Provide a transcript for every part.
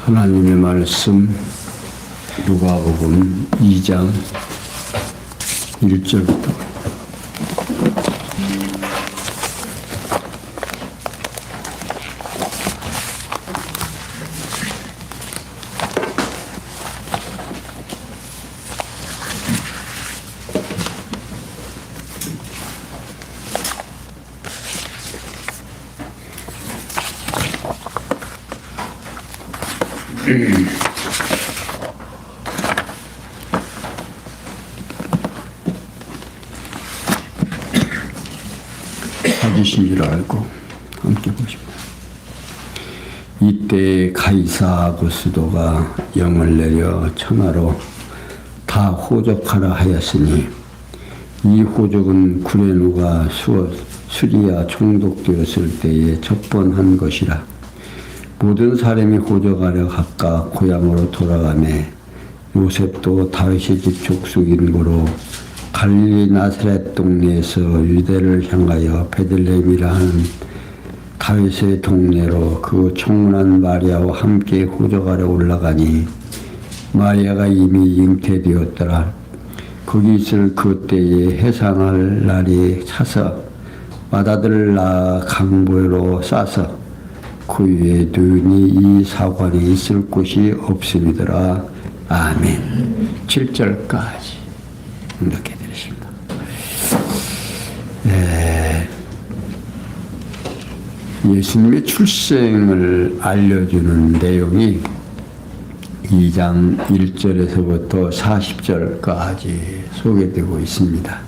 하나님의 말씀 누가복음 2장 1절부터 찾으신 줄 알고 함께 보십니다. 이때 가이사 아구스도가 영을 내려 천하로 다 호적하라 하였으니 이 호적은 구레누가 수리아 총독되었을 때에 첩번한 것이라. 모든 사람이 호적하려 각각 고향으로 돌아가매 요셉도 다윗의 집 족속인 고로 갈릴리 나사렛 동네에서 유대를 향하여 베들레헴이라 하는 다윗의 동네로 그 청혼한 마리아와 함께 호적하려 올라가니 마리아가 이미 잉태되었더라. 거기 있을 그때에 해상할 날이 차서 맏아들을 낳아 강보로 싸서 그 위에 두니 이 사관에 있을 곳이 없음이더라. 아멘. 7절까지 이렇게 드렸습니다. 네. 예수님의 출생을 알려주는 내용이 2장 1절에서부터 40절까지 소개되고 있습니다.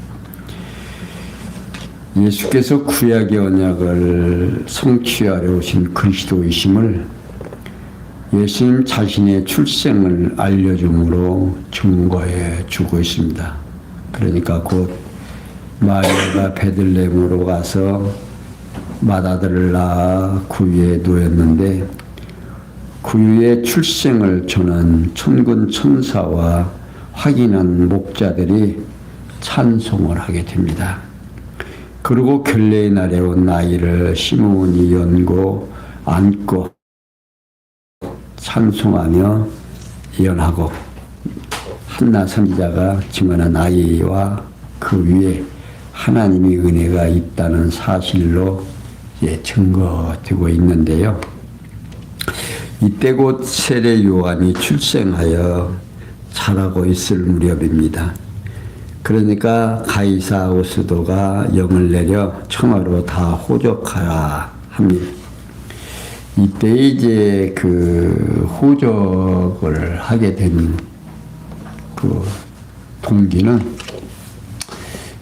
예수께서 구약의 언약을 성취하려 오신 그리스도이심을 예수님 자신의 출생을 알려줌으로 증거해 주고 있습니다. 그러니까 곧 마리아가 베들레헴으로 가서 맏아들을 낳아 구유에 놓였는데 구유의 출생을 전한 천군 천사와 확인한 목자들이 찬송을 하게 됩니다. 그리고 결례의 날에 온 아이를 시므온이 연고 안고 찬송하며 예언하고 한나 선지자가 증언한 아이와 그 위에 하나님의 은혜가 있다는 사실로 증거되고 있는데요. 이때 곧 세례 요한이 출생하여 자라고 있을 무렵입니다. 그러니까 가이사 아구스도가 영을 내려 청하로 다 호적하라 합니다. 이때 이제 그 호적을 하게 된 그 동기는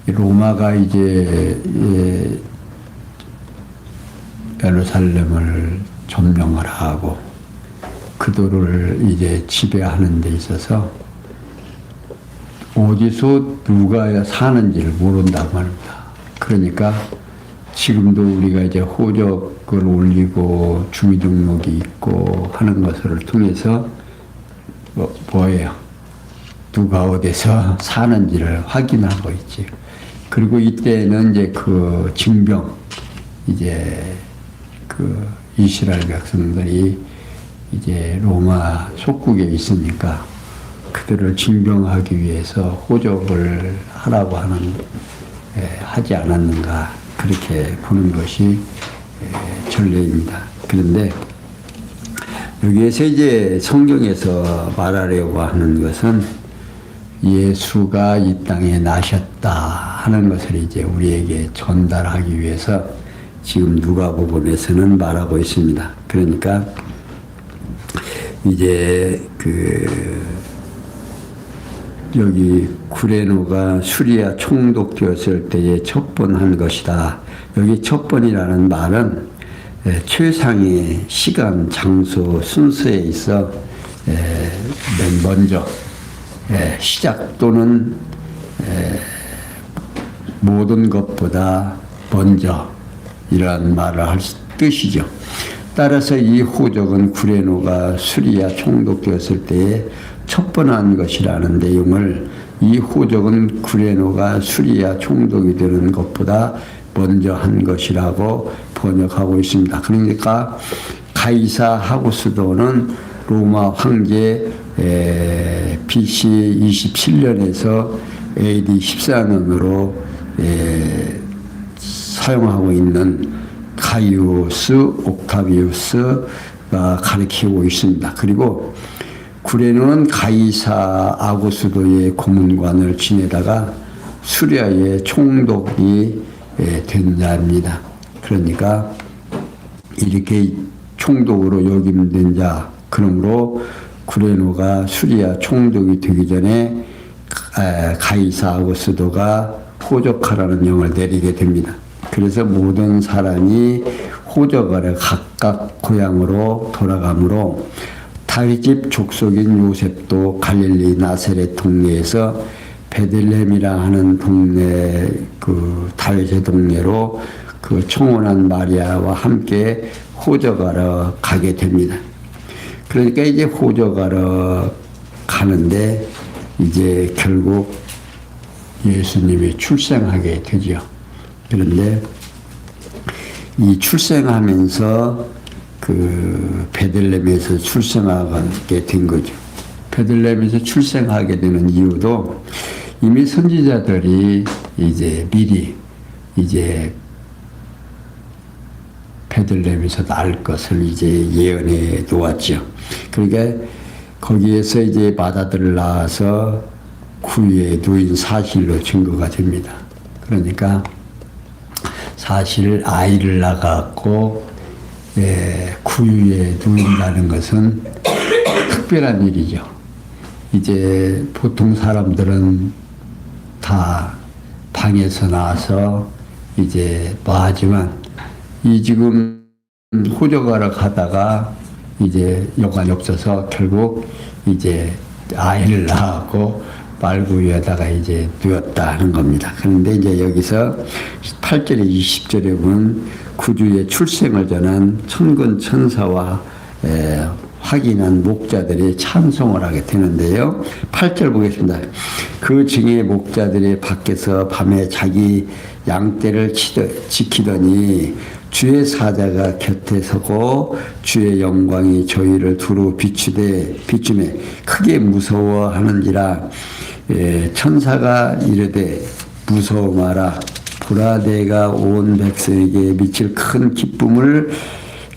로마가 이제 예루살렘을 점령을 하고 그도를 이제 지배하는 데 있어서 어디서 누가 사는지를 모른다고 합니다. 그러니까 지금도 우리가 이제 호적을 올리고 주민등록이 있고 하는 것을 통해서 뭐예요? 누가 어디서 사는지를 확인하고 있지. 그리고 이때는 이제 그 징병, 이제 그 이스라엘 백성들이 이제 로마 속국에 있으니까 그들을 징병하기 위해서 호적을 하라고 하지 않았는가 그렇게 보는 것이 전례입니다. 그런데 여기에서 이제 성경에서 말하려고 하는 것은 예수가 이 땅에 나셨다 하는 것을 이제 우리에게 전달하기 위해서 지금 누가복음에서는 말하고 있습니다. 그러니까 이제 여기 구레누가 수리아 총독되었을 때에 첩번한 것이다. 여기 첩번이라는 말은 최상의 시간, 장소, 순서에 있어 맨 먼저 시작 또는 모든 것보다 먼저 이러한 말을 할 뜻이죠. 따라서 이 호적은 구레누가 수리아 총독되었을 때에 첩번한 것이라는 내용을 이 호적은 구레누가 수리아 총독이 되는 것보다 먼저 한 것이라고 번역하고 있습니다. 그러니까 가이사 아구스도는 로마 황제 BC 27년에서 AD 14년으로 사용하고 있는 가이우스 옥타비우스가 가리키고 있습니다. 그리고 구레노는 가이사 아고스도의 고문관을 지내다가 수리아의 총독이 된 자입니다. 그러니까 이렇게 총독으로 역임된 자, 그러므로 구레노가 수리아 총독이 되기 전에 가이사 아고스도가 호적하라는 명을 내리게 됩니다. 그래서 모든 사람이 호적하러 각각 고향으로 돌아가므로 다윗집 족속인 요셉도 갈릴리 나세렛 동네에서 베들레헴이라 하는 동네, 그 다윗의 동네로 그 청혼한 마리아와 함께 호적하러 가게 됩니다. 그러니까 이제 호적하러 가는데 이제 결국 예수님이 출생하게 되죠. 그런데 이 출생하면서 그 베들레헴에서 출생하게 된 거죠. 베들레헴에서 출생하게 되는 이유도 이미 선지자들이 이제 미리 이제 베들레헴에서 날 것을 이제 예언해 놓았죠. 그러니까 거기에서 이제 마다들을 낳아서 구유에 누인 사실로 증거가 됩니다. 그러니까 사실 아이를 낳았고 구유에 누인다는 것은 특별한 일이죠. 이제 보통 사람들은 다 방에서 나와서 이제 뭐 하지만 이 지금 호적하러 가다가 이제 여관이 없어서 결국 이제 아이를 낳았고 말구유에다가 이제 누웠다 하는 겁니다. 그런데 이제 여기서 8절에 20절에 보면 구주의 출생을 전한 천군 천사와 확인한 목자들이 찬송을 하게 되는데요. 8절 보겠습니다. 그 징의 목자들이 밖에서 밤에 자기 양떼를 지키더니 주의 사자가 곁에 서고 주의 영광이 저희를 두루 비추매 크게 무서워하는지라. 천사가 이르되 무서워 마라. 보라 내가 온 백성에게 미칠 큰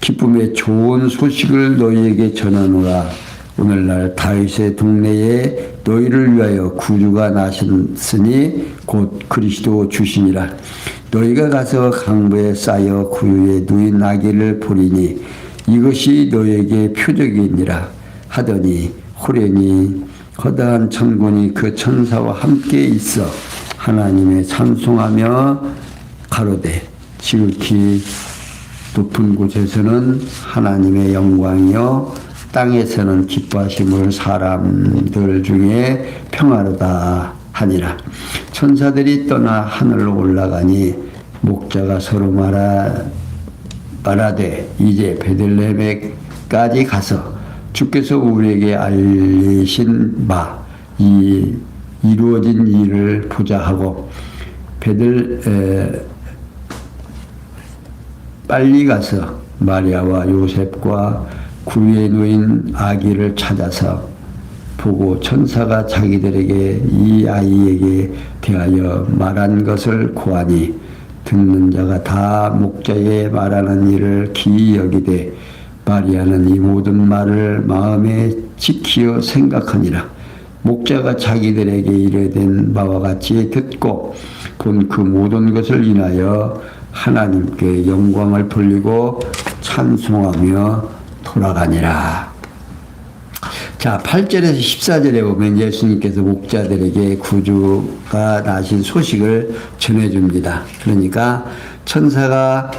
기쁨의 좋은 소식을 너희에게 전하노라. 오늘날 다윗의 동네에 너희를 위하여 구주가 나셨으니 곧 그리스도 주시니라. 너희가 가서 강보에 쌓여 구유에 누인 아기를 보리니 이것이 너희에게 표적이니라 하더니 호련히 거대한 천군이 그 천사와 함께 있어 하나님의 찬송하며 가로되 지극히 높은 곳에서는 하나님의 영광이요 땅에서는 기뻐하심을 사람들 중에 평화로다 하니라. 천사들이 떠나 하늘로 올라가니 목자가 서로 말하되 이제 베들레헴에까지 가서 주께서 우리에게 알리신 바 이 이루어진 일을 보자 하고 빨리 가서 마리아와 요셉과 구유에 누인 아기를 찾아서 보고 천사가 자기들에게 이 아이에게 대하여 말한 것을 고하니 듣는 자가 다 목자의 말하는 일을 기이 여기되 마리아는 이 모든 말을 마음에 지키어 생각하니라. 목자가 자기들에게 이르된 바와 같이 듣고 본 그 모든 것을 인하여 하나님께 영광을 돌리고 찬송하며 돌아가니라. 자, 8절에서 14절에 보면 예수님께서 목자들에게 구주가 나신 소식을 전해줍니다. 그러니까 천사가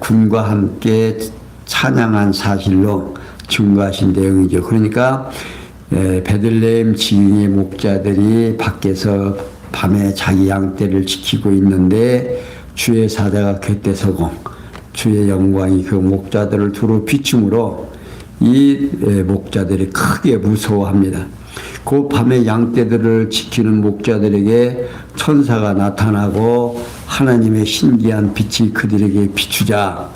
군과 함께 찬양한 사실로 증거하신 내용이죠. 그러니까 베들레헴 지경의 목자들이 밖에서 밤에 자기 양떼를 지키고 있는데 주의 사자가 곁에 서고 주의 영광이 그 목자들을 두루 비춤으로 이 목자들이 크게 무서워합니다. 그 밤에 양떼들을 지키는 목자들에게 천사가 나타나고 하나님의 신기한 빛이 그들에게 비추자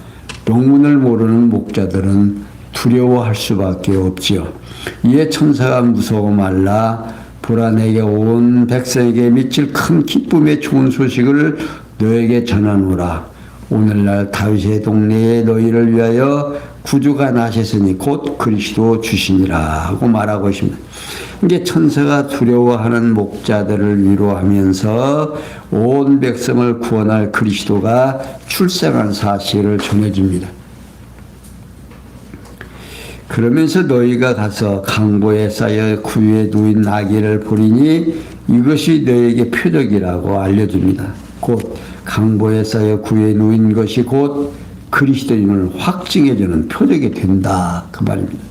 영문을 모르는 목자들은 두려워할 수밖에 없지요. 이에 천사가 무서워 말라 보라 내게 온 백성에게 미칠 큰 기쁨의 좋은 소식을 너에게 전하노라. 오늘날 다윗의 동네에 너희를 위하여 구주가 나셨으니 곧 그리스도 주시니라 하고 말하고 있습니다. 이게 천사가 두려워하는 목자들을 위로하면서 온 백성을 구원할 그리스도가 출생한 사실을 전해줍니다. 그러면서 너희가 가서 강보에 쌓여 구유에 누인 나귀를 보리니 이것이 너희에게 표적이라고 알려줍니다. 곧 강보에 쌓여 구유에 누인 것이 곧 그리스도인을 확증해주는 표적이 된다 그 말입니다.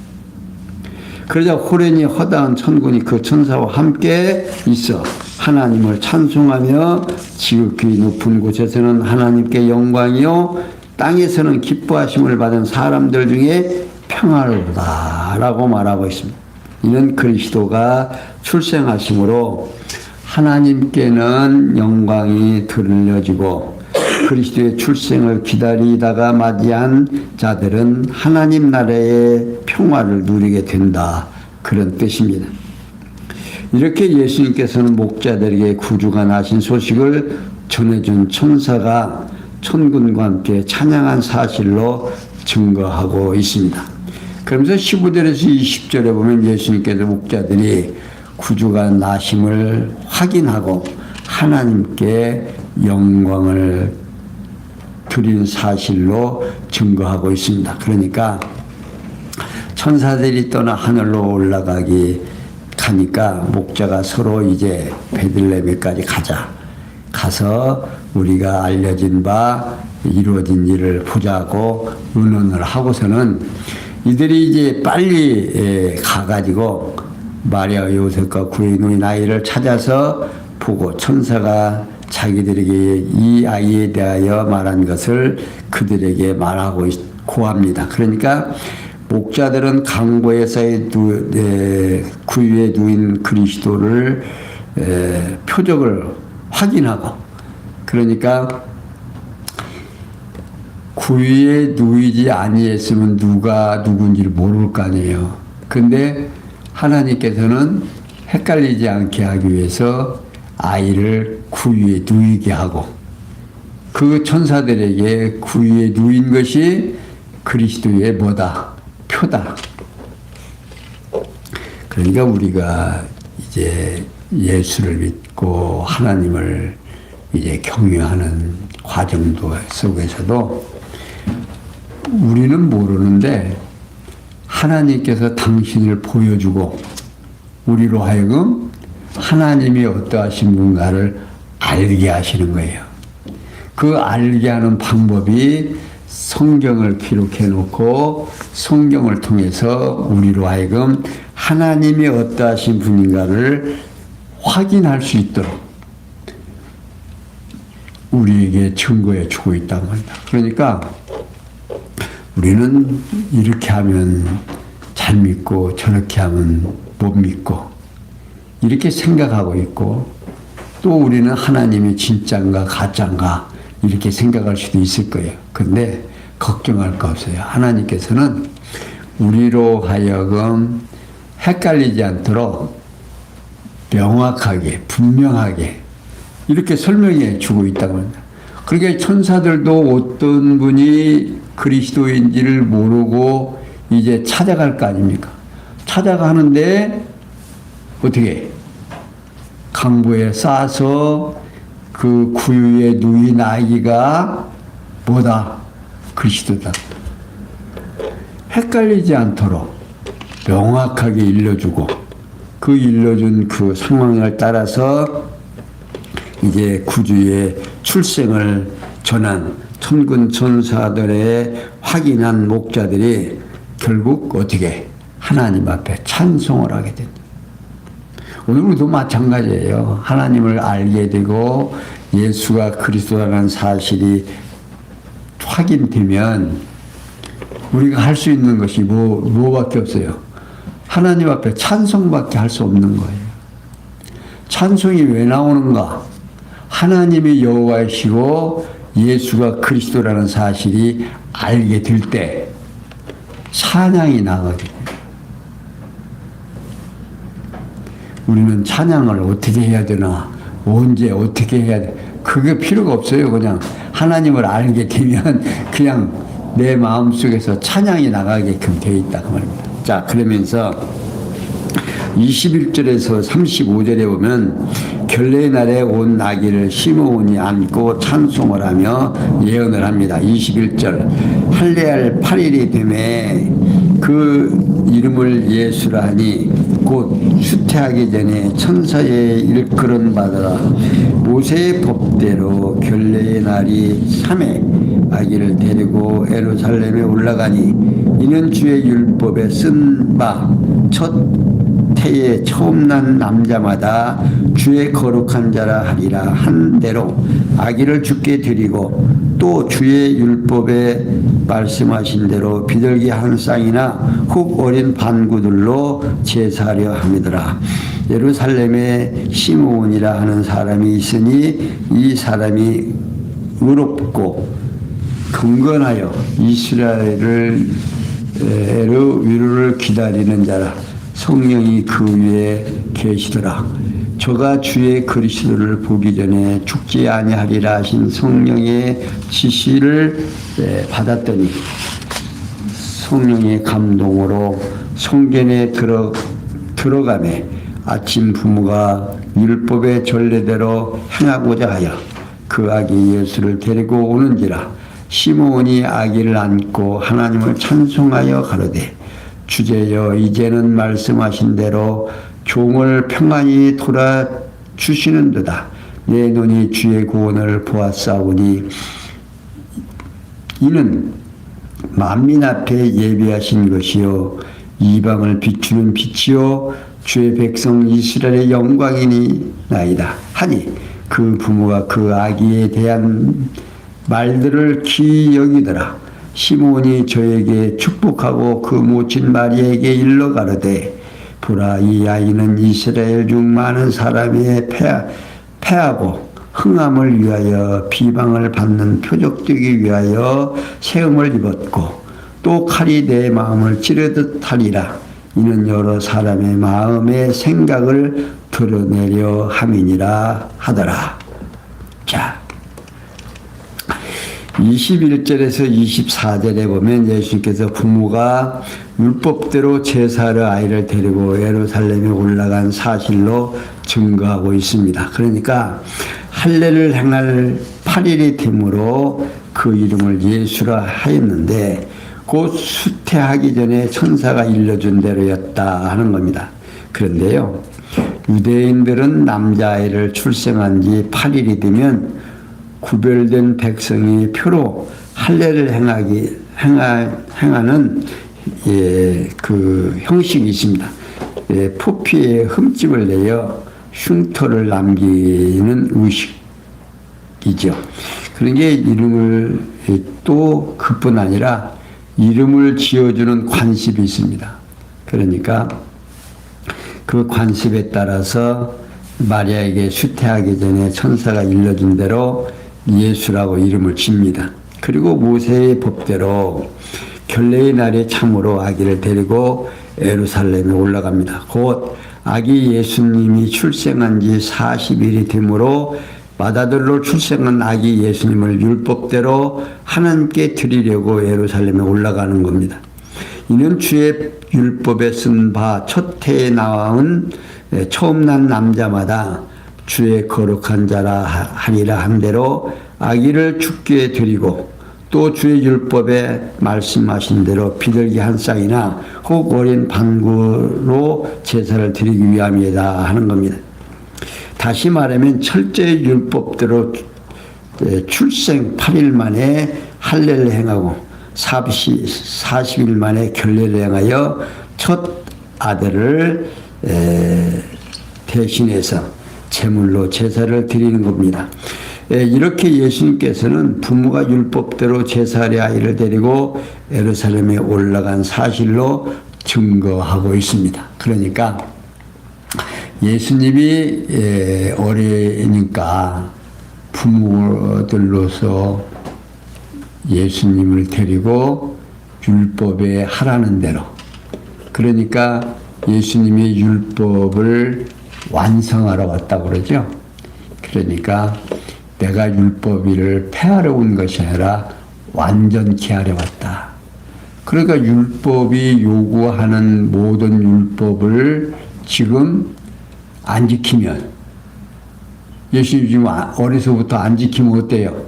그러자 호련히 허다한 천군이 그 천사와 함께 있어 하나님을 찬송하며 지극히 높은 곳에서는 하나님께 영광이요 땅에서는 기뻐하심을 받은 사람들 중에 평화로다 라고 말하고 있습니다. 이는 그리스도가 출생하심으로 하나님께는 영광이 들려지고 그리스도의 출생을 기다리다가 맞이한 자들은 하나님 나라의 평화를 누리게 된다 그런 뜻입니다. 이렇게 예수님께서는 목자들에게 구주가 나신 소식을 전해준 천사가 천군과 함께 찬양한 사실로 증거하고 있습니다. 그러면서 15절에서 20절에 보면 예수님께서 목자들이 구주가 나심을 확인하고 하나님께 영광을 드리는 사실로 증거하고 있습니다. 그러니까 천사들이 떠나 하늘로 가니까 목자가 서로 이제 베들레헴까지 가서 우리가 알려진 바 이루어진 일을 보자고 의논을 하고서는 이들이 이제 빨리 가가지고 마리아 요셉과 구유에 누인 아이를 찾아서 보고 천사가 자기들에게 이 아이에 대하여 말한 것을 그들에게 말하고 고합니다. 그러니까 목자들은 강보에 쌓여 구유에 누인 그리스도를 표적을 확인하고 그러니까 구유에 누이지 아니했으면 누가 누군지를 모를 거 아니에요. 근데 하나님께서는 헷갈리지 않게 하기 위해서 아이를 구유에 누이게 하고 그 천사들에게 구유에 누인 것이 그리스도의 뭐다? 표다. 그러니까 우리가 이제 예수를 믿고 하나님을 이제 경외하는 과정도 속에서도 우리는 모르는데 하나님께서 당신을 보여주고 우리로 하여금 하나님이 어떠하신 분가를 알게 하시는 거예요. 그 알게 하는 방법이 성경을 기록해 놓고 성경을 통해서 우리로 하여금 하나님이 어떠하신 분인가를 확인할 수 있도록 우리에게 증거해 주고 있다고 합니다. 그러니까 우리는 이렇게 하면 잘 믿고 저렇게 하면 못 믿고 이렇게 생각하고 있고 또 우리는 하나님이 진짜인가 가짜인가 이렇게 생각할 수도 있을 거예요. 근데 걱정할 거 없어요. 하나님께서는 우리로 하여금 헷갈리지 않도록 명확하게 분명하게 이렇게 설명해 주고 있다고 합니다. 그러니까 천사들도 어떤 분이 그리스도인지를 모르고 이제 찾아갈 거 아닙니까? 찾아가는데 어떻게 강보에 싸서 그 구유에 누인 아기가 뭐다? 그리스도다. 헷갈리지 않도록 명확하게 일러주고 그 일러준 그 상황을 따라서 이제 구주의 출생을 전한 천군 천사들의 확인한 목자들이 결국 어떻게 하나님 앞에 찬송을 하게 된다. 오늘 우리도 마찬가지예요. 하나님을 알게 되고 예수가 그리스도라는 사실이 확인되면 우리가 할 수 있는 것이 뭐밖에 없어요. 하나님 앞에 찬송밖에 할 수 없는 거예요. 찬송이 왜 나오는가? 하나님이 여호와이시고 예수가 그리스도라는 사실이 알게 될 때 찬양이 나거든요. 우리는 찬양을 어떻게 해야 되나, 언제 어떻게 해야 돼, 그게 필요가 없어요. 그냥 하나님을 알게 되면 그냥 내 마음속에서 찬양이 나가게끔 되어 있다 그 말입니다. 자, 그러면서 21절에서 35절에 보면 결례의 날에 온 나귀를 시므온이 안고 찬송을 하며 예언을 합니다. 21절 할례할 8일이 되매 그 이름을 예수라 하니 곧 수태하기 전에 천사의 일컬음 받아라. 모세의 법대로 결례의 날이 3회 아기를 데리고 예루살렘에 올라가니 이는 주의 율법에 쓴 바 첫 태에 처음 난 남자마다 주의 거룩한 자라 하리라 한 대로 아기를 주께 드리고 또 주의 율법에 말씀하신 대로 비둘기 한 쌍이나 혹 어린 반구들로 제사하려 함이더라. 예루살렘에 시므온이라 하는 사람이 있으니 이 사람이 의롭고 경건하여 이스라엘을 위로를 기다리는 자라. 성령이 그 위에 계시더라. 저가 주의 그리스도를 보기 전에 죽지 아니하리라 하신 성령의 지시를 받았더니 성령의 감동으로 성전에 들어가매 아침 부모가 율법의 전례대로 행하고자 하여 그 아기 예수를 데리고 오는지라. 시므온이 아기를 안고 하나님을 찬송하여 가로되 주제여 이제는 말씀하신 대로 종을 평안히 돌아주시는도다. 내 눈이 주의 구원을 보았사오니 이는 만민 앞에 예비하신 것이요 이방을 비추는 빛이요 주의 백성 이스라엘의 영광이니나이다 하니 그 부모가 그 아기에 대한 말들을 기이 여기더라. 시므온이 저에게 축복하고 그 모친 마리에게 일러 가로되 보라 이 아이는 이스라엘 중 많은 사람의 패하고 흥함을 위하여 비방을 받는 표적되기 위하여 세움을 입었고 또 칼이 내 마음을 찌르듯 하리라. 이는 여러 사람의 마음의 생각을 드러내려 함이니라 하더라. 자, 21절에서 24절에 보면 예수님께서 부모가 율법대로 제사를 아이를 데리고 예루살렘에 올라간 사실로 증거하고 있습니다. 그러니까 할례를 행할 8일이 되므로 그 이름을 예수라 하였는데 곧 수태하기 전에 천사가 일러준 대로였다 하는 겁니다. 그런데요, 유대인들은 남자아이를 출생한 지 8일이 되면 구별된 백성이 표로 할례를 행하는 그 형식이 있습니다. 포피에 흠집을 내어 흉터를 남기는 의식이죠. 그런 게 이름을 또 그뿐 아니라 이름을 지어주는 관습이 있습니다. 그러니까 그 관습에 따라서 마리아에게 수태하기 전에 천사가 일러준 대로 예수라고 이름을 집니다. 그리고 모세의 법대로 결례의 날에 참으로 아기를 데리고 예루살렘에 올라갑니다. 곧 아기 예수님이 출생한 지 40일이 되므로 맏아들로 출생한 아기 예수님을 율법대로 하나님께 드리려고 예루살렘에 올라가는 겁니다. 이는 주의 율법에 쓴 바 첫 해에 나온 처음 난 남자마다 주의 거룩한 자라 하리라 한 대로 아기를 주께 드리고 또 주의 율법에 말씀하신 대로 비둘기 한 쌍이나 혹 어린 방구로 제사를 드리기 위함이다 하는 겁니다. 다시 말하면 철저히 율법대로 출생 8일 만에 할례를 행하고 40일 만에 결례를 행하여 첫 아들을 대신해서 제물로 제사를 드리는 겁니다. 이렇게 예수님께서는 부모가 율법대로 제사의 아이를 데리고 예루살렘에 올라간 사실로 증거하고 있습니다. 그러니까 예수님이 어리니까 부모들로서 예수님을 데리고 율법에 하라는 대로. 그러니까 예수님이 율법을 완성하러 왔다고 그러죠. 그러니까 내가 율법을 폐하러 온 것이 아니라 완전케 하려 왔다. 그러니까 율법이 요구하는 모든 율법을 지금 안 지키면, 예수님 지금 어려서부터 안 지키면 어때요?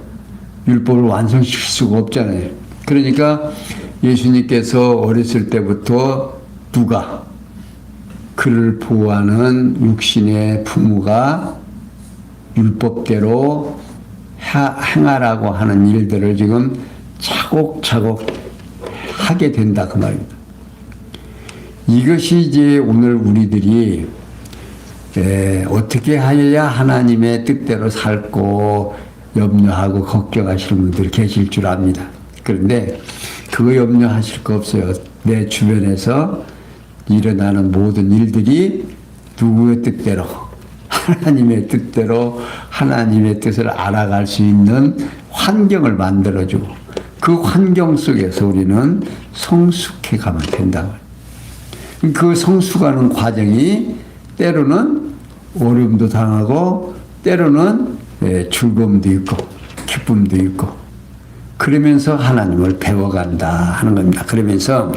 율법을 완성시킬 수가 없잖아요. 그러니까 예수님께서 어렸을 때부터 누가 그를 보호하는 육신의 부모가 율법대로 행하라고 하는 일들을 지금 차곡차곡 하게 된다 그 말입니다. 이것이 이제 오늘 우리들이 어떻게 하여야 하나님의 뜻대로 살고 염려하고 걱정하시는 분들이 계실 줄 압니다. 그런데 그거 염려하실 거 없어요. 내 주변에서 일어나는 모든 일들이 누구의 뜻대로, 하나님의 뜻대로 하나님의 뜻을 알아갈 수 있는 환경을 만들어주고 그 환경 속에서 우리는 성숙해 가면 된다. 그 성숙하는 과정이 때로는 어려움도 당하고 때로는 즐거움도 있고 기쁨도 있고 그러면서 하나님을 배워간다 하는 겁니다. 그러면서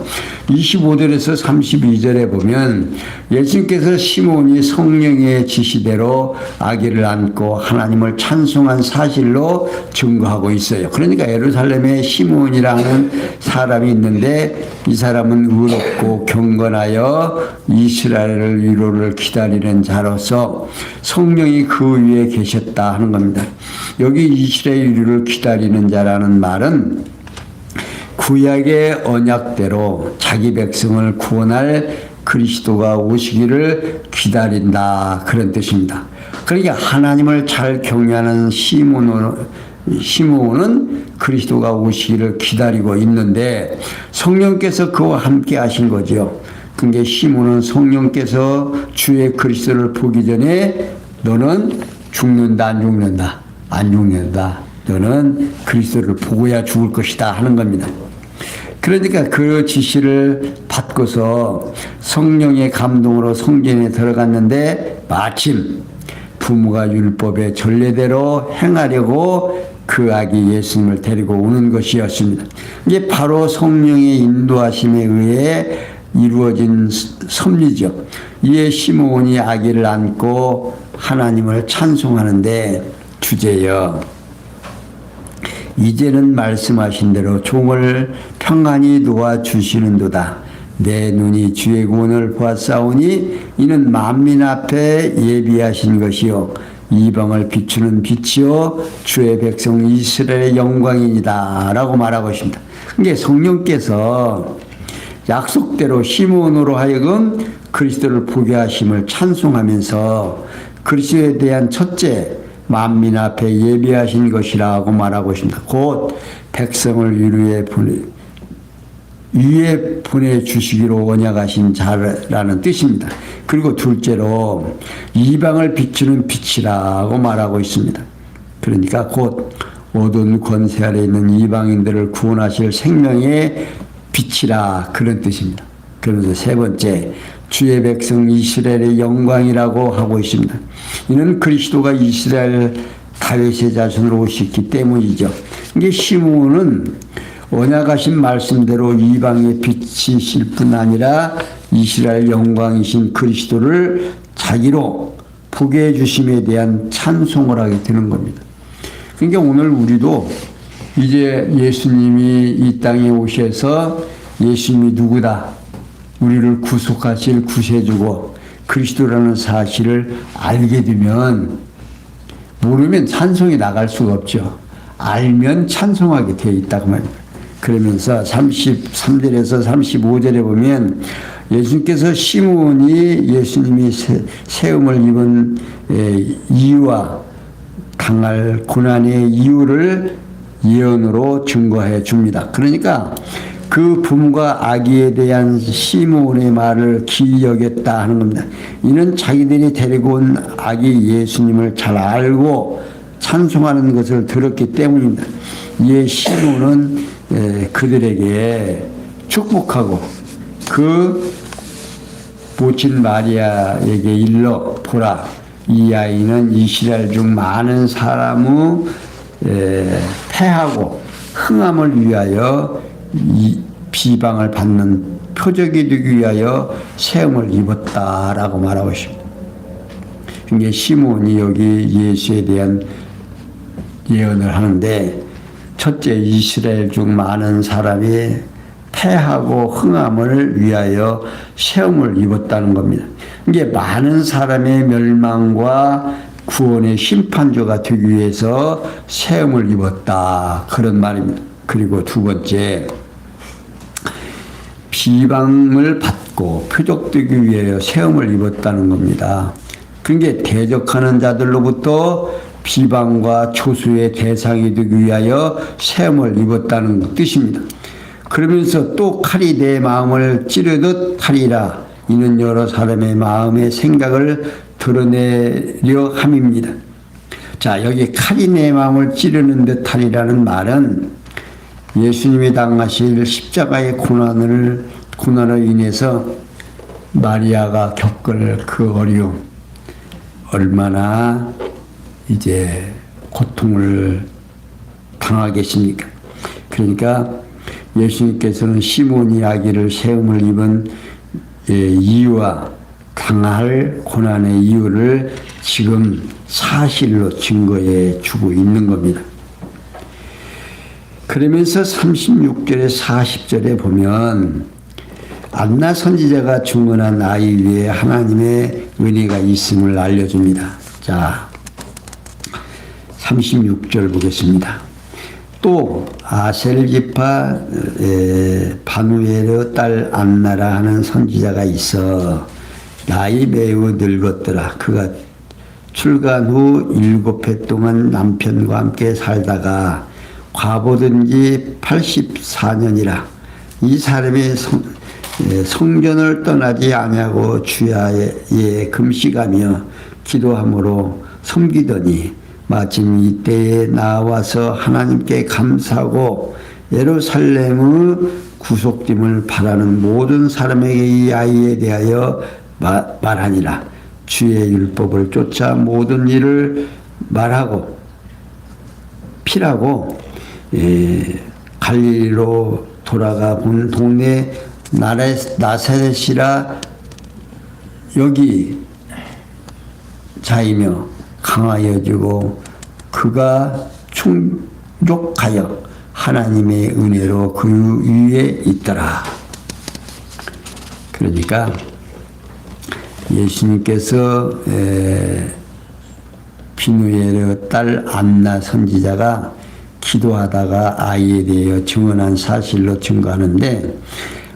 25절에서 32절에 보면 예수님께서 시몬이 성령의 지시대로 아기를 안고 하나님을 찬송한 사실로 증거하고 있어요. 그러니까 예루살렘에 시몬이라는 사람이 있는데 이 사람은 의롭고 경건하여 이스라엘을 위로를 기다리는 자로서 성령이 그 위에 계셨다 하는 겁니다. 여기 이스라엘 위로를 기다리는 자라는 말은 구약의 언약대로 자기 백성을 구원할 그리스도가 오시기를 기다린다 그런 뜻입니다. 그러니까 하나님을 잘 경외하는 시몬은 그리스도가 오시기를 기다리고 있는데 성령께서 그와 함께 하신 거죠. 그러니까 시몬은 성령께서 주의 그리스도를 보기 전에 너는 죽는다 안 죽는다? 안 죽는다. 너는 그리스도를 보고야 죽을 것이다 하는 겁니다. 그러니까 그 지시를 받고서 성령의 감동으로 성전에 들어갔는데 마침 부모가 율법의 전례대로 행하려고 그 아기 예수님을 데리고 오는 것이었습니다. 이게 바로 성령의 인도하심에 의해 이루어진 섭리죠. 이에 시몬이 아기를 안고 하나님을 찬송하는데 주제여 이제는 말씀하신 대로 종을 평안히 도와주시는도다. 내 눈이 주의 구원을 보았사오니 이는 만민 앞에 예비하신 것이요 이방을 비추는 빛이요 주의 백성 이스라엘의 영광이니이다 라고 말하고 있습니다. 그러니까 성령께서 약속대로 시몬으로 하여금 그리스도를 보게 하심을 찬송하면서 그리스도에 대한 첫째 만민 앞에 예비하신 것이라고 말하고 있습니다. 곧 백성을 위에 보내주시기로 언약하신 자라는 뜻입니다. 그리고 둘째로 이방을 비추는 빛이라고 말하고 있습니다. 그러니까 곧 어두운 권세 아래 있는 이방인들을 구원하실 생명의 빛이라 그런 뜻입니다. 그러면서 세 번째 주의 백성 이스라엘의 영광이라고 하고 있습니다. 이는 그리스도가 이스라엘 다윗의 자손으로 오셨기 때문이죠. 이게 시몬은 언약하신 말씀대로 이방의 빛이실 뿐 아니라 이스라엘 영광이신 그리스도를 자기로 보게 해주심에 대한 찬송을 하게 되는 겁니다. 그러니까 오늘 우리도 이제 예수님이 이 땅에 오셔서 예수님이 누구다, 우리를 구속하실 구세주고 그리스도라는 사실을 알게 되면 모르면 찬송이 나갈 수가 없죠. 알면 찬송하게 되어 있다고 말입니다. 그러면서 33절에서 35절에 보면 예수님께서 시몬이 예수님이 세움을 입은 이유와 당할 고난의 이유를 예언으로 증거해 줍니다. 그러니까 그 부모가 아기에 대한 시몬의 말을 기이 여겼다 하는 겁니다. 이는 자기들이 데리고 온 아기 예수님을 잘 알고 찬송하는 것을 들었기 때문입니다. 이에 시몬은 그들에게 축복하고 그 모친 마리아에게 일러 보라, 이 아이는 이스라엘 중 많은 사람의 패하고 흥함을 위하여 이 비방을 받는 표적이 되기 위하여 세움을 입었다라고 말하고 있습니다. 이게 시몬이 여기 예수에 대한 예언을 하는데, 첫째, 이스라엘 중 많은 사람이 패하고 흥함을 위하여 세움을 입었다는 겁니다. 이게 많은 사람의 멸망과 구원의 심판조가 되기 위해서 세움을 입었다, 그런 말입니다. 그리고 두 번째, 비방을 받고 표적되기 위하여 세움을 입었다는 겁니다. 그게 대적하는 자들로부터 비방과 조수의 대상이 되기 위하여 세움을 입었다는 뜻입니다. 그러면서 또 칼이 내 마음을 찌르듯 하리라. 이는 여러 사람의 마음의 생각을 드러내려 함입니다. 자, 여기 칼이 내 마음을 찌르는 듯 하리라는 말은 예수님이 당하실 십자가의 고난으로 인해서 마리아가 겪을 그 어려움, 얼마나 이제 고통을 당하겠습니까? 그러니까 예수님께서는 시몬이 아기를 세움을 입은 이유와 당할 고난의 이유를 지금 사실로 증거해 주고 있는 겁니다. 그러면서 36절에 40절에 보면 안나 선지자가 증언한 아이 위에 하나님의 은혜가 있음을 알려줍니다. 자, 36절 보겠습니다. 또 아셀 지파 바누엘의 딸 안나라 하는 선지자가 있어 나이 매우 늙었더라. 그가 출간 후 7해 동안 남편과 함께 살다가 과보된 지 84년이라. 이 사람이 성전을 떠나지 아니하고 주야에 금식하며 기도함으로 섬기더니 마침 이때에 나와서 하나님께 감사하고 예루살렘의 구속됨을 바라는 모든 사람에게 이 아이에 대하여 말하니라. 주의 율법을 쫓아 모든 일을 말하고 피라고 갈릴리로 돌아가 본 동네 나사렛이라 여기 자이며 강하여지고 그가 충족하여 하나님의 은혜로 그 위에 있더라. 그러니까 예수님께서 비누엘의 딸 안나 선지자가 기도하다가 아이에 대하여 증언한 사실로 증거하는데,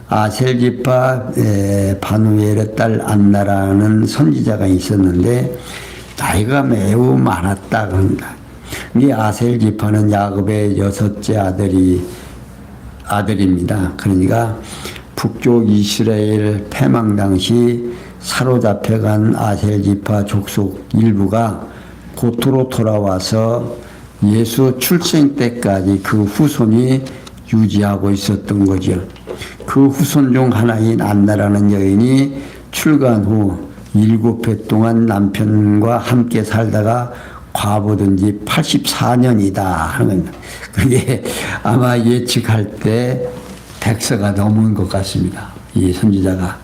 아셀 지파 바누엘의 딸 안나라는 선지자가 있었는데 나이가 매우 많았다 그런다. 이 아셀 지파는 야곱의 6째 아들입니다. 그러니까 북쪽 이스라엘 패망 당시 사로잡혀간 아셀 지파 족속 일부가 고토로 돌아와서 예수 출생 때까지 그 후손이 유지하고 있었던 거죠. 그 후손 중 하나인 안나라는 여인이 출간 후 7해 동안 남편과 함께 살다가 과보된 지 84년이다 하는 겁니다. 그게 아마 예측할 때 100세가 넘은 것 같습니다. 이 선지자가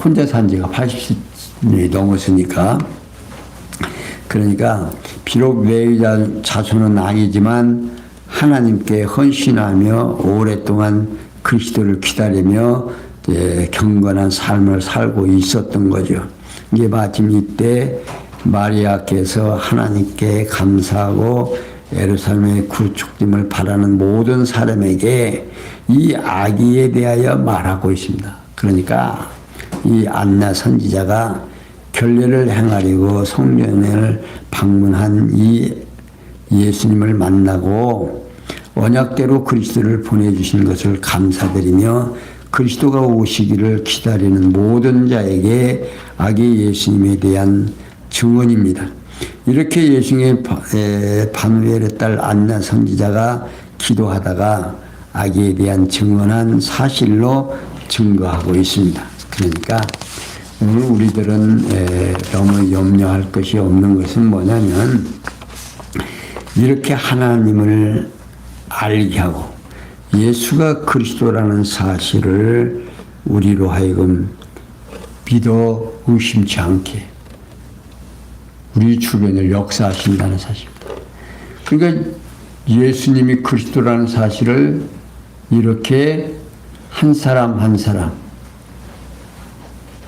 혼자 산 지가 80년이 넘었으니까. 그러니까 비록 레위 자손은 아니지만 하나님께 헌신하며 오랫동안 그리스도를 기다리며 경건한 삶을 살고 있었던 거죠. 이게 마침 이때 마리아께서 하나님께 감사하고 예루살렘의 구축됨을 바라는 모든 사람에게 이 아기에 대하여 말하고 있습니다. 그러니까 이 안나 선지자가 결례를 행하려고 성전을 방문한 이 예수님을 만나고 언약대로 그리스도를 보내주신 것을 감사드리며 그리스도가 오시기를 기다리는 모든 자에게 아기 예수님에 대한 증언입니다. 이렇게 예수님의 바누엘의 딸 안나 선지자가 기도하다가 아기에 대한 증언한 사실로 증거하고 있습니다. 그러니까 오늘 우리들은 너무 염려할 것이 없는 것은 뭐냐면 이렇게 하나님을 알게 하고 예수가 그리스도라는 사실을 우리로 하여금 믿어 의심치 않게 우리 주변을 역사하신다는 사실입니다. 그러니까 예수님이 그리스도라는 사실을 이렇게 한 사람 한 사람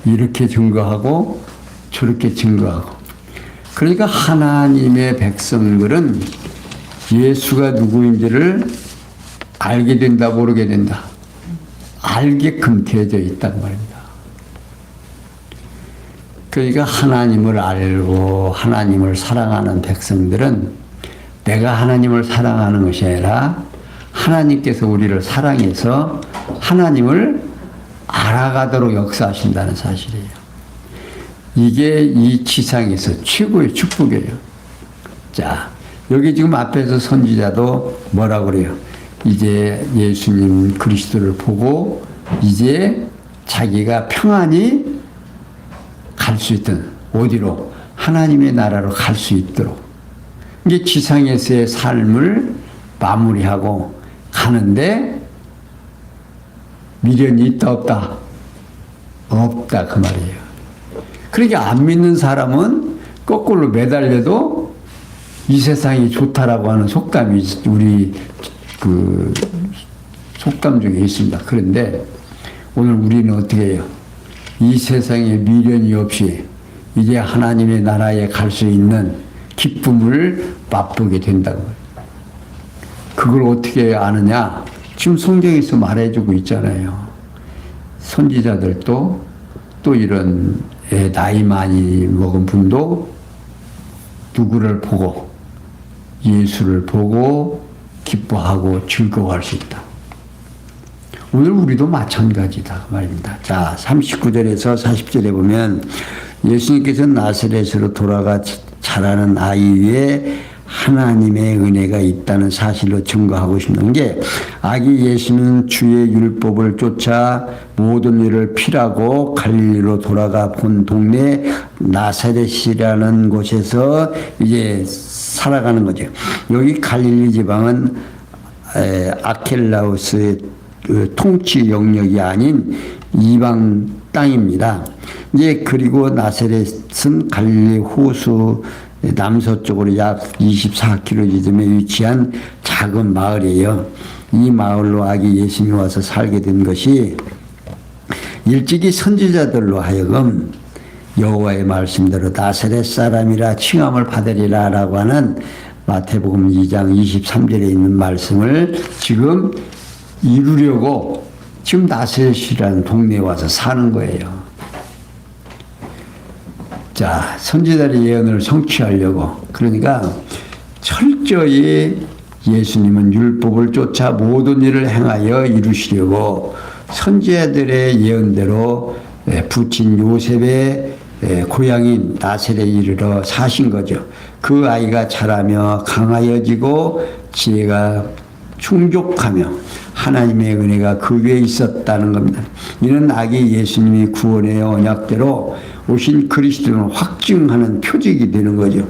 이렇게 증거하고 저렇게 증거하고 그러니까 하나님의 백성들은 예수가 누구인지를 알게 된다 모르게 된다 알게끔 되어져 있단 말입니다. 그러니까 하나님을 알고 하나님을 사랑하는 백성들은 내가 하나님을 사랑하는 것이 아니라 하나님께서 우리를 사랑해서 하나님을 알아가도록 역사하신다는 사실이에요. 이게 이 지상에서 최고의 축복이에요. 자, 여기 지금 앞에서 선지자도 뭐라고 그래요? 이제 예수님 그리스도를 보고 이제 자기가 평안히 갈 수 있던 어디로? 하나님의 나라로 갈 수 있도록 이게 지상에서의 삶을 마무리하고 가는데 미련이 있다 없다? 없다 그 말이에요. 그러니까 안 믿는 사람은 거꾸로 매달려도 이 세상이 좋다라고 하는 속담이 우리 그 속담 중에 있습니다. 그런데 오늘 우리는 어떻게 해요? 이 세상에 미련이 없이 이제 하나님의 나라에 갈 수 있는 기쁨을 맛보게 된다고. 그걸 어떻게 아느냐? 지금 성경에서 말해주고 있잖아요. 선지자들도 또 이런 나이 많이 먹은 분도 누구를 보고 예수를 보고 기뻐하고 즐거워할 수 있다. 오늘 우리도 마찬가지다 말입니다. 자, 39절에서 40절에 보면 예수님께서 나사렛으로 돌아가 자라는 아이 위에 하나님의 은혜가 있다는 사실로 증거하고 싶은 게 아기 예수는 주의 율법을 쫓아 모든 일을 피라고 갈릴리로 돌아가 본 동네 나사렛이라는 곳에서 이제 살아가는 거죠. 여기 갈릴리 지방은 아켈라우스의 통치 영역이 아닌 이방 땅입니다. 이제 그리고 나사렛은 갈릴리 호수 남서쪽으로 약 24km쯤에 위치한 작은 마을이에요. 이 마을로 아기 예수님이 와서 살게 된 것이 일찍이 선지자들로 하여금 여호와의 말씀대로 나사렛 사람이라 칭함을 받으리라 라고 하는 마태복음 2장 23절에 있는 말씀을 지금 이루려고 지금 나사렛이라는 동네에 와서 사는 거예요. 자, 선지자의 예언을 성취하려고 그러니까 철저히 예수님은 율법을 쫓아 모든 일을 행하여 이루시려고 선지자들의 예언대로 부친 요셉의 고향인 나사렛에 이르러 사신 거죠. 그 아이가 자라며 강하여지고 지혜가 충족하며 하나님의 은혜가 그 위에 있었다는 겁니다. 이는 아기 예수님이 구원의 언약대로 오신 그리스도를 확증하는 표적이 되는 거죠.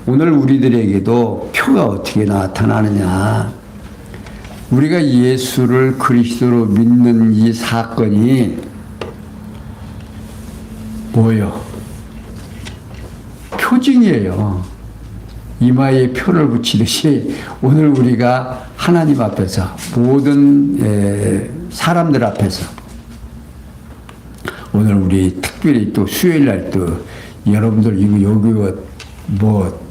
오늘 우리들에게도 표가 어떻게 나타나느냐. 우리가 예수를 그리스도로 믿는 이 사건이 뭐예요? 표징이에요. 이마에 표를 붙이듯이 오늘 우리가 하나님 앞에서 모든 사람들 앞에서 오늘 우리 특별히 또 수요일날 또 여러분들 이거 여기 뭐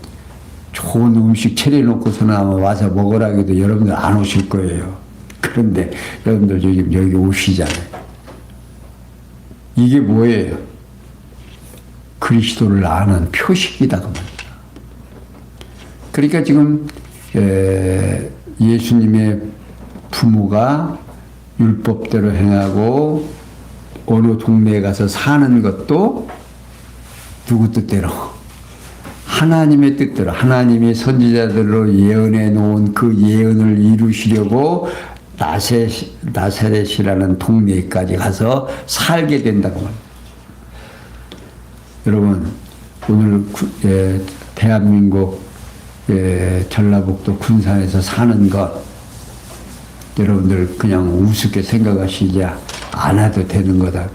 좋은 음식 차려놓고서나 와서 먹으라 해도 여러분들 안 오실 거예요. 그런데 여러분들 지금 여기 오시잖아요. 이게 뭐예요? 그리스도를 아는 표식이다 그 말이에요. 그러니까 지금 예수님의 부모가 율법대로 행하고 어느 동네에 가서 사는 것도 누구 뜻대로? 하나님의 뜻대로 하나님의 선지자들로 예언해 놓은 그 예언을 이루시려고 나사렛이라는 동네까지 가서 살게 된다고 합니다. 여러분, 오늘 대한민국 전라북도 군산에서 사는 것 여러분들 그냥 우습게 생각하시지 않아도 되는 거다.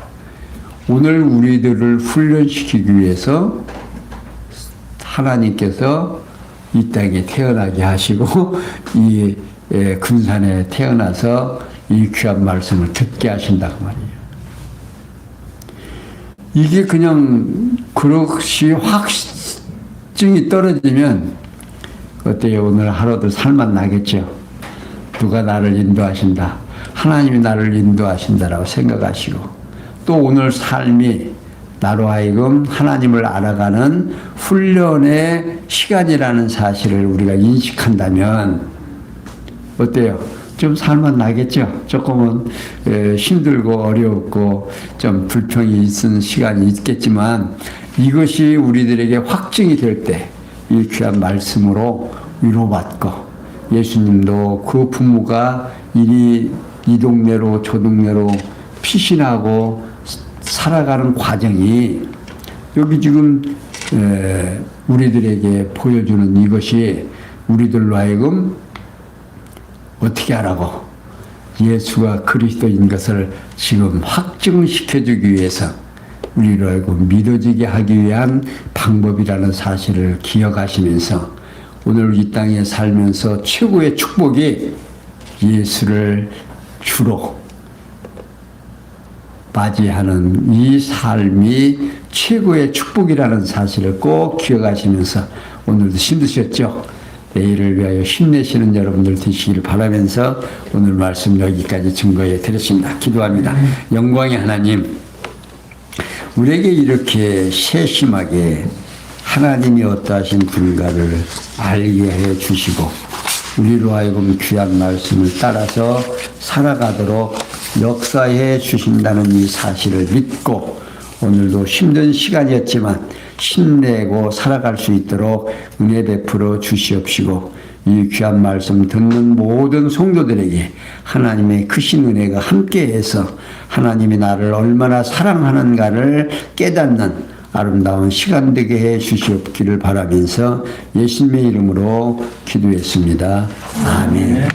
오늘 우리들을 훈련시키기 위해서 하나님께서 이 땅에 태어나게 하시고 이 군산에 태어나서 이 귀한 말씀을 듣게 하신다고 말이에요. 이게 그냥 그렇이 확증이 떨어지면 어때요? 오늘 하루도 살만 나겠죠. 누가 나를 인도하신다. 하나님이 나를 인도하신다라고 생각하시고 또 오늘 삶이 나로 하여금 하나님을 알아가는 훈련의 시간이라는 사실을 우리가 인식한다면 어때요? 좀 살만 나겠죠? 조금은 힘들고 어렵고 좀 불평이 있는 시간이 있겠지만 이것이 우리들에게 확증이 될 때 이 귀한 말씀으로 위로받고 예수님도 그 부모가 이 동네로 저 동네로 피신하고 살아가는 과정이 여기 지금 우리들에게 보여주는 이것이 우리들로 하여금 어떻게 하라고 예수가 그리스도인 것을 지금 확증시켜주기 위해서 우리로 하여금 믿어지게 하기 위한 방법이라는 사실을 기억하시면서 오늘 이 땅에 살면서 최고의 축복이 예수를 주로 맞이하는 이 삶이 최고의 축복이라는 사실을 꼭 기억하시면서 오늘도 힘드셨죠? 내일을 위하여 힘내시는 여러분들 되시길 바라면서 오늘 말씀 여기까지 증거해 드렸습니다. 기도합니다. 영광의 하나님, 우리에게 이렇게 세심하게 하나님이 어떠하신 분가를 알게 해 주시고 우리로 하여금 귀한 말씀을 따라서 살아가도록 역사해 주신다는 이 사실을 믿고 오늘도 힘든 시간이었지만 힘내고 살아갈 수 있도록 은혜 베풀어 주시옵시고 이 귀한 말씀 듣는 모든 성도들에게 하나님의 크신 은혜가 함께해서 하나님이 나를 얼마나 사랑하는가를 깨닫는 아름다운 시간 되게 해 주시옵기를 바라면서 예수님의 이름으로 기도했습니다. 아멘.